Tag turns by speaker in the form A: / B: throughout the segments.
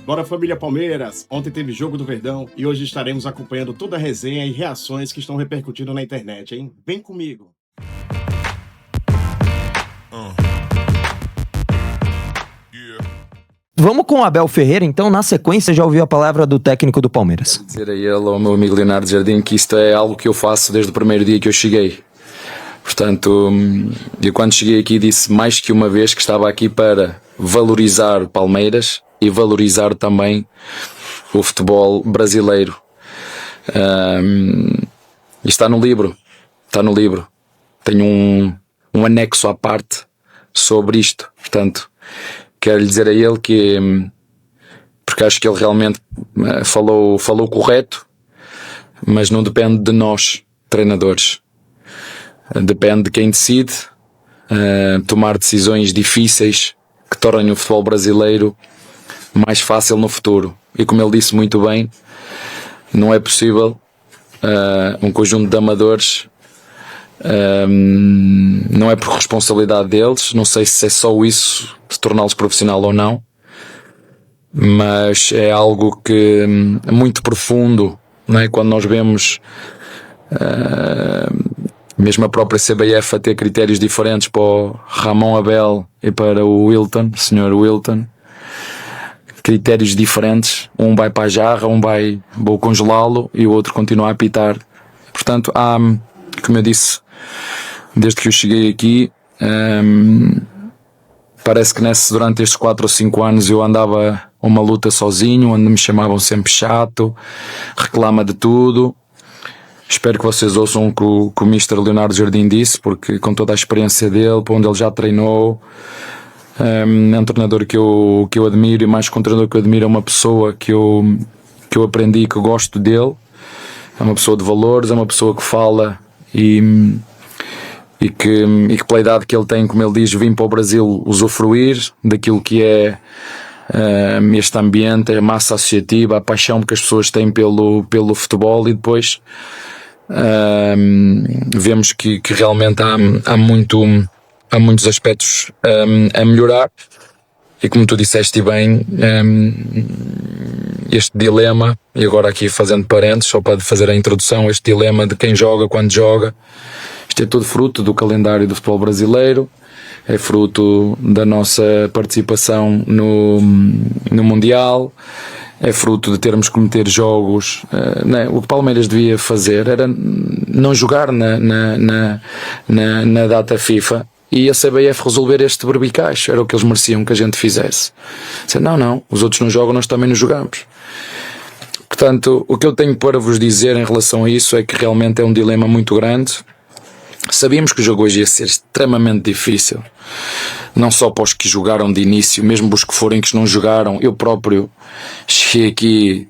A: Bora, família Palmeiras! Ontem teve jogo do Verdão e hoje estaremos acompanhando toda a resenha e reações que estão repercutindo na internet, hein? Vem comigo!
B: Vamos com o Abel Ferreira, então. Na sequência, já ouviu a palavra do técnico do Palmeiras.
C: Quero dizer a ele, ao meu amigo Leonardo Jardim, que isto é algo que eu faço desde o primeiro dia que eu cheguei. Portanto, eu quando cheguei aqui disse mais que uma vez que estava aqui para valorizar o Palmeiras e valorizar também o futebol brasileiro. E está no livro. Tenho um anexo à parte sobre isto. Portanto, quero lhe dizer a ele que, porque acho que ele realmente falou correto, mas não depende de nós, treinadores. Depende de quem decide tomar decisões difíceis que tornem o futebol brasileiro mais fácil no futuro. E como ele disse muito bem, não é possível um conjunto de amadores, não é por responsabilidade deles, não sei se é só isso de torná-los profissional ou não, mas é algo que é muito profundo, não é? Quando nós vemos mesmo a própria CBF a ter critérios diferentes para o Ramon Abel e para o Wilton, Sr. Wilton, critérios diferentes, um vai para a jarra, vou congelá-lo e o outro continua a apitar. Portanto, há, como eu disse, desde que eu cheguei aqui, parece que durante estes 4 ou 5 anos eu andava uma luta sozinho, onde me chamavam sempre chato, reclama de tudo. Espero que vocês ouçam o que o Mr. Leonardo Jardim disse, porque com toda a experiência dele, para onde ele já treinou, é um treinador que eu admiro, e mais que um treinador que eu admiro, é uma pessoa que eu aprendi e que gosto dele. É uma pessoa de valores, é uma pessoa que fala e que pela idade que ele tem, como ele diz, vim para o Brasil usufruir daquilo que é este ambiente, a massa associativa, a paixão que as pessoas têm pelo futebol, e depois vemos que realmente há muitos aspectos a melhorar, e como tu disseste bem, este dilema, e agora aqui fazendo parênteses, só para fazer a introdução, este dilema de quem joga, quando joga, isto é tudo fruto do calendário do futebol brasileiro, é fruto da nossa participação no Mundial, é fruto de termos que meter jogos. O que Palmeiras devia fazer era não jogar na data FIFA e a CBF resolver este berbicacho. Era o que eles mereciam que a gente fizesse. Não, os outros não jogam, nós também não jogamos. Portanto, o que eu tenho para vos dizer em relação a isso é que realmente é um dilema muito grande. Sabíamos que o jogo hoje ia ser extremamente difícil, não só para os que jogaram de início, mesmo para os que forem que não jogaram. Eu próprio cheguei aqui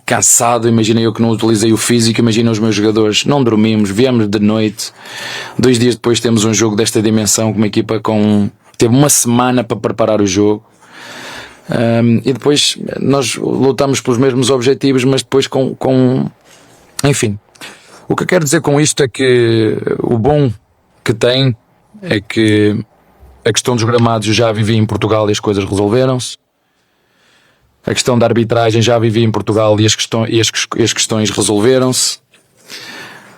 C: cansado, imagina eu que não utilizei o físico, imagina os meus jogadores, não dormimos, viemos de noite, 2 dias depois temos um jogo desta dimensão, com uma equipa teve uma semana para preparar o jogo, e depois nós lutamos pelos mesmos objetivos, mas depois enfim. O que eu quero dizer com isto é que o bom que tem é que a questão dos gramados eu já vivi em Portugal e as coisas resolveram-se. A questão da arbitragem já vivi em Portugal e as questões resolveram-se.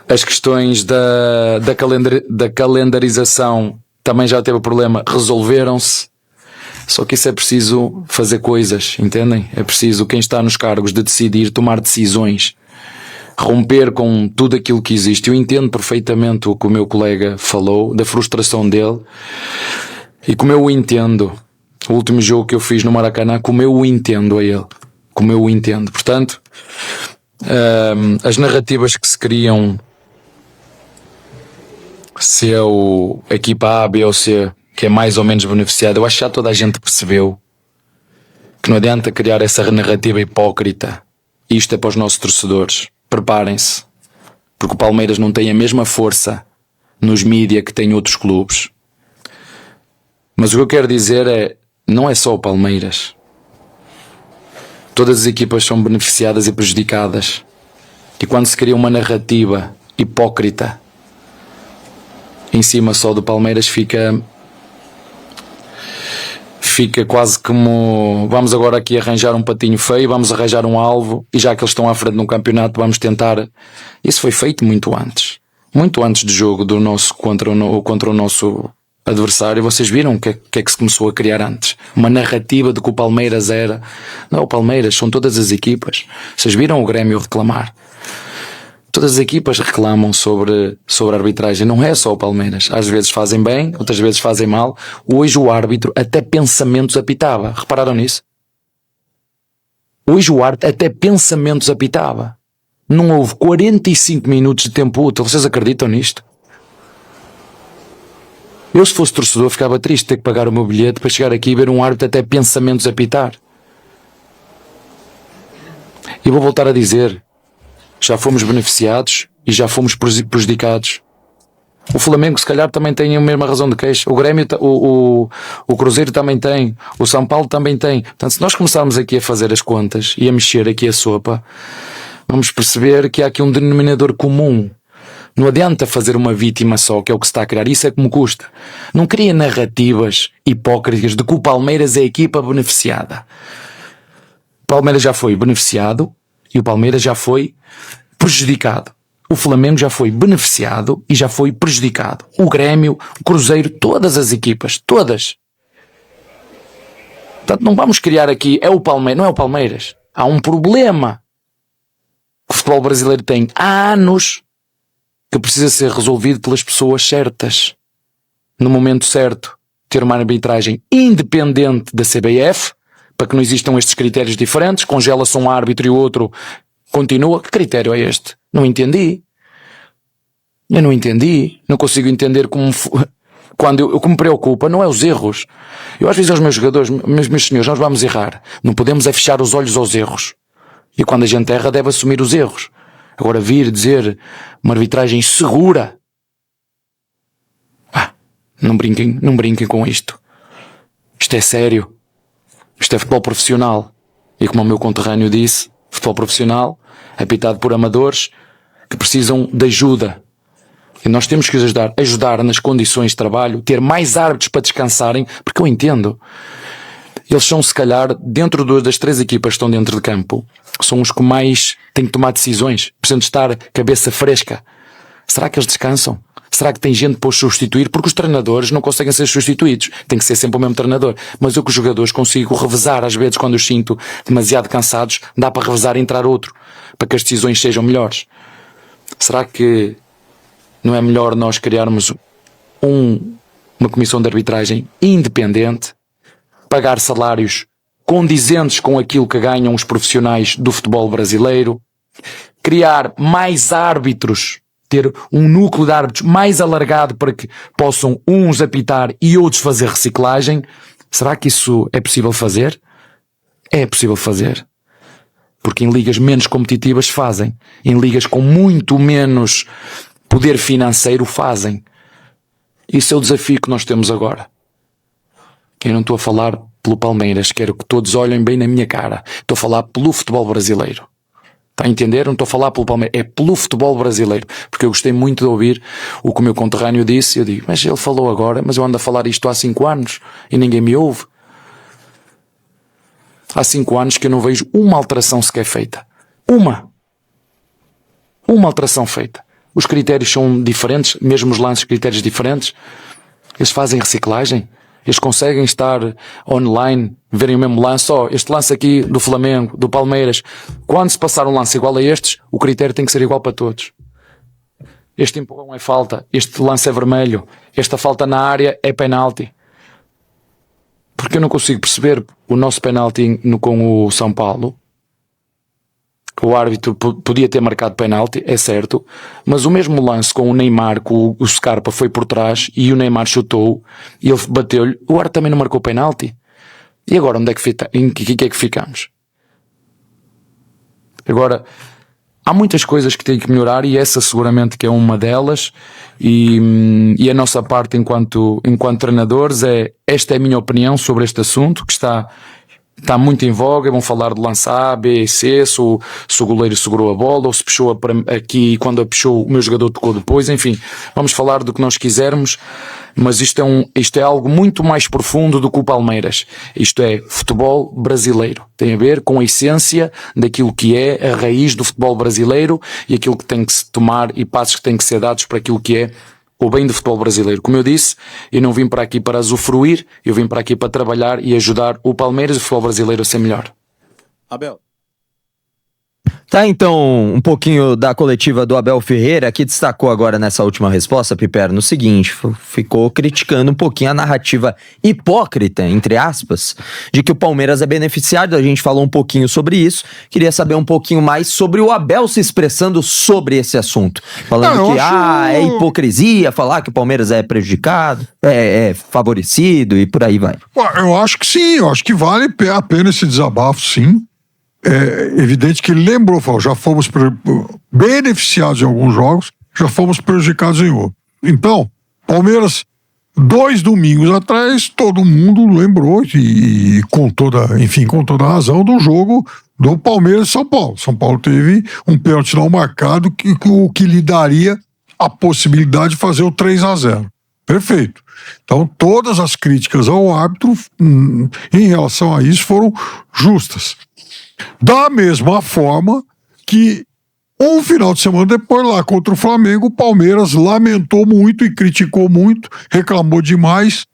C: As questões da calendarização também já teve problema, resolveram-se. Só que isso é preciso fazer coisas, entendem? É preciso quem está nos cargos de decidir, tomar decisões, romper com tudo aquilo que existe. Eu entendo perfeitamente o que o meu colega falou, da frustração dele, e como eu o entendo, o último jogo que eu fiz no Maracanã, como eu o entendo a ele, como eu o entendo. Portanto, as narrativas que se criam, se é a equipa A, B ou C que é mais ou menos beneficiada, eu acho que já toda a gente percebeu que não adianta criar essa narrativa hipócrita. Isto é para os nossos torcedores. Preparem-se, porque o Palmeiras não tem a mesma força nos mídia que tem outros clubes. Mas o que eu quero dizer é, não é só o Palmeiras. Todas as equipas são beneficiadas e prejudicadas. E quando se cria uma narrativa hipócrita em cima só do Palmeiras, fica fica quase como vamos agora aqui arranjar um patinho feio, vamos arranjar um alvo, e já que eles estão à frente num campeonato, vamos tentar. Isso foi feito muito antes do jogo do nosso contra o nosso adversário. Vocês viram o que é que se começou a criar antes? Uma narrativa de que o Palmeiras era... Não, o Palmeiras, são todas as equipas. Vocês viram o Grêmio reclamar? Todas as equipas reclamam sobre a arbitragem, não é só o Palmeiras. Às vezes fazem bem, outras vezes fazem mal. Hoje o árbitro até pensamentos apitava. Repararam nisso? Hoje o árbitro até pensamentos apitava. Não houve 45 minutos de tempo útil. Vocês acreditam nisto? Eu, se fosse torcedor, ficava triste de ter que pagar o meu bilhete para chegar aqui e ver um árbitro até pensamentos apitar. E vou voltar a dizer, já fomos beneficiados e já fomos prejudicados. O Flamengo se calhar também tem a mesma razão de queixa. O Grêmio, o Cruzeiro também tem. O São Paulo também tem. Portanto, se nós começarmos aqui a fazer as contas e a mexer aqui a sopa, vamos perceber que há aqui um denominador comum. Não adianta fazer uma vítima só, que é o que se está a criar. Isso é que me custa. Não cria narrativas hipócritas de que o Palmeiras é a equipa beneficiada. O Palmeiras já foi beneficiado e o Palmeiras já foi prejudicado. O Flamengo já foi beneficiado e já foi prejudicado. O Grêmio, o Cruzeiro, todas as equipas, todas. Portanto, não vamos criar aqui, é o Palmeiras, não é o Palmeiras. Há um problema que o futebol brasileiro tem há anos, que precisa ser resolvido pelas pessoas certas, no momento certo. Ter uma arbitragem independente da CBF, para que não existam estes critérios diferentes, congela-se um árbitro e o outro continua. Que critério é este? Não entendi. Eu não entendi. Não consigo entender como... O que me preocupa não é os erros. Eu às vezes aos meus jogadores, meus senhores, nós vamos errar. Não podemos é fechar os olhos aos erros. E quando a gente erra, deve assumir os erros. Agora vir dizer uma arbitragem segura. Não brinquem com isto. Isto é sério. Isto é futebol profissional. E como o meu conterrâneo disse, futebol profissional, apitado por amadores que precisam de ajuda. E nós temos que ajudar nas condições de trabalho, ter mais árbitros para descansarem, porque eu entendo. Eles são, se calhar, dentro das 3 equipas que estão dentro de campo, são os que mais têm que tomar decisões, precisam de estar cabeça fresca. Será que eles descansam? Será que tem gente para os substituir? Porque os treinadores não conseguem ser substituídos. Tem que ser sempre o mesmo treinador. Mas eu com os jogadores consigo revezar, às vezes, quando os sinto demasiado cansados, dá para revezar e entrar outro, para que as decisões sejam melhores. Será que não é melhor nós criarmos uma comissão de arbitragem independente, pagar salários condizentes com aquilo que ganham os profissionais do futebol brasileiro, criar mais árbitros, ter um núcleo de árbitros mais alargado para que possam uns apitar e outros fazer reciclagem? Será que isso é possível fazer? É possível fazer. Porque em ligas menos competitivas fazem. Em ligas com muito menos poder financeiro fazem. Isso é o desafio que nós temos agora. Eu não estou a falar pelo Palmeiras, quero que todos olhem bem na minha cara. Estou a falar pelo futebol brasileiro. Está a entender? Não estou a falar pelo Palmeiras, é pelo futebol brasileiro. Porque eu gostei muito de ouvir o que o meu conterrâneo disse. Eu digo, mas ele falou agora, mas eu ando a falar isto há 5 anos e ninguém me ouve. Há 5 anos que eu não vejo uma alteração sequer feita. Uma alteração feita. Os critérios são diferentes, mesmo os lances, critérios diferentes. Eles fazem reciclagem. Eles conseguem estar online, verem o mesmo lance. Este lance aqui do Flamengo, do Palmeiras. Quando se passar um lance igual a estes, o critério tem que ser igual para todos. Este empurrão é falta, este lance é vermelho, esta falta na área é penalti. Porque eu não consigo perceber o nosso penalti com o São Paulo. O árbitro podia ter marcado penalti, é certo, mas o mesmo lance com o Neymar, com o Scarpa foi por trás e o Neymar chutou e ele bateu-lhe, o árbitro também não marcou penalti. E agora em que é que ficamos? Agora, há muitas coisas que têm que melhorar e essa seguramente que é uma delas e a nossa parte enquanto treinadores esta é a minha opinião sobre este assunto que está está muito em voga, vão falar de lance A, B e C, se o goleiro segurou a bola, ou se puxou aqui, quando a puxou o meu jogador tocou depois, enfim, vamos falar do que nós quisermos, mas isto é algo muito mais profundo do que o Palmeiras. Isto é futebol brasileiro, tem a ver com a essência daquilo que é a raiz do futebol brasileiro e aquilo que tem que se tomar e passos que têm que ser dados para aquilo que é o bem do futebol brasileiro. Como eu disse, eu não vim para aqui para usufruir, eu vim para aqui para trabalhar e ajudar o Palmeiras e o futebol brasileiro a ser melhor.
A: Abel.
B: Tá, então, um pouquinho da coletiva do Abel Ferreira, que destacou agora nessa última resposta, Piper, no seguinte, ficou criticando um pouquinho a narrativa hipócrita, entre aspas, de que o Palmeiras é beneficiado. A gente falou um pouquinho sobre isso, queria saber um pouquinho mais sobre o Abel se expressando sobre esse assunto, falando que é hipocrisia falar que o Palmeiras é prejudicado, é favorecido e por aí vai.
D: Eu acho que sim, eu acho que vale a pena esse desabafo, sim. É evidente que ele lembrou, falou, já fomos beneficiados em alguns jogos, já fomos prejudicados em outros. Então, Palmeiras, 2 domingos atrás, todo mundo lembrou e com toda a razão do jogo do Palmeiras e São Paulo. São Paulo teve um pênalti não marcado o que lhe daria a possibilidade de fazer o 3-0. Perfeito. Então, todas as críticas ao árbitro em relação a isso foram justas. Da mesma forma que um final de semana depois, lá contra o Flamengo, o Palmeiras lamentou muito e criticou muito, reclamou demais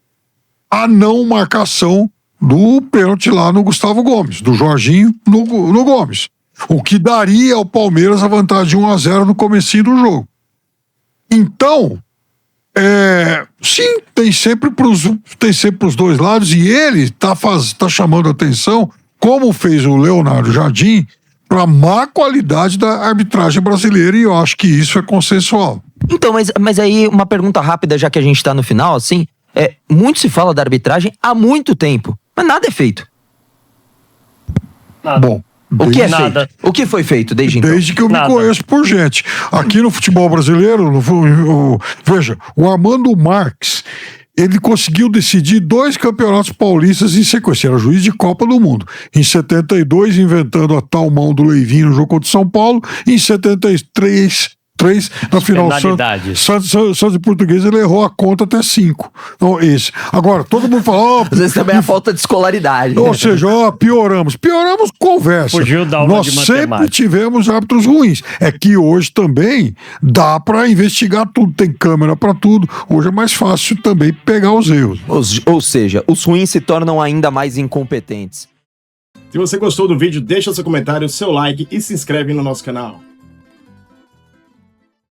D: a não marcação do pênalti lá no Gustavo Gomes, do Jorginho no Gomes. O que daria ao Palmeiras a vantagem de 1-0 no comecinho do jogo. Então, sim, tem sempre pros dois lados, e ele tá chamando atenção, como fez o Leonardo Jardim, para a má qualidade da arbitragem brasileira, e eu acho que isso é consensual.
B: Então, mas aí uma pergunta rápida, já que a gente tá no final, assim, muito se fala da arbitragem há muito tempo, mas nada é feito.
E: Nada.
D: Bom,
B: O que é feito? O que foi feito desde então?
D: Desde que eu me conheço por gente. Aqui no futebol brasileiro, veja, o Armando Marques, ele conseguiu decidir 2 campeonatos paulistas em sequência. Era juiz de Copa do Mundo. Em 72, inventando a tal mão do Leivinho no jogo contra o São Paulo. Em 73, na final Santos e Português, ele errou a conta até 5. Então, esse. Agora, todo mundo fala...
B: Às vezes também é a falta de escolaridade.
D: Ou seja, pioramos. Pioramos conversa.
E: Fugiu da aula
D: Nós
E: de
D: sempre
E: matemática.
D: tivemos árbitros ruins. É que hoje também dá para investigar tudo. Tem câmera para tudo. Hoje é mais fácil também pegar os erros.
B: Ou seja, os ruins se tornam ainda mais incompetentes.
A: Se você gostou do vídeo, deixa seu comentário, seu like e se inscreve no nosso canal.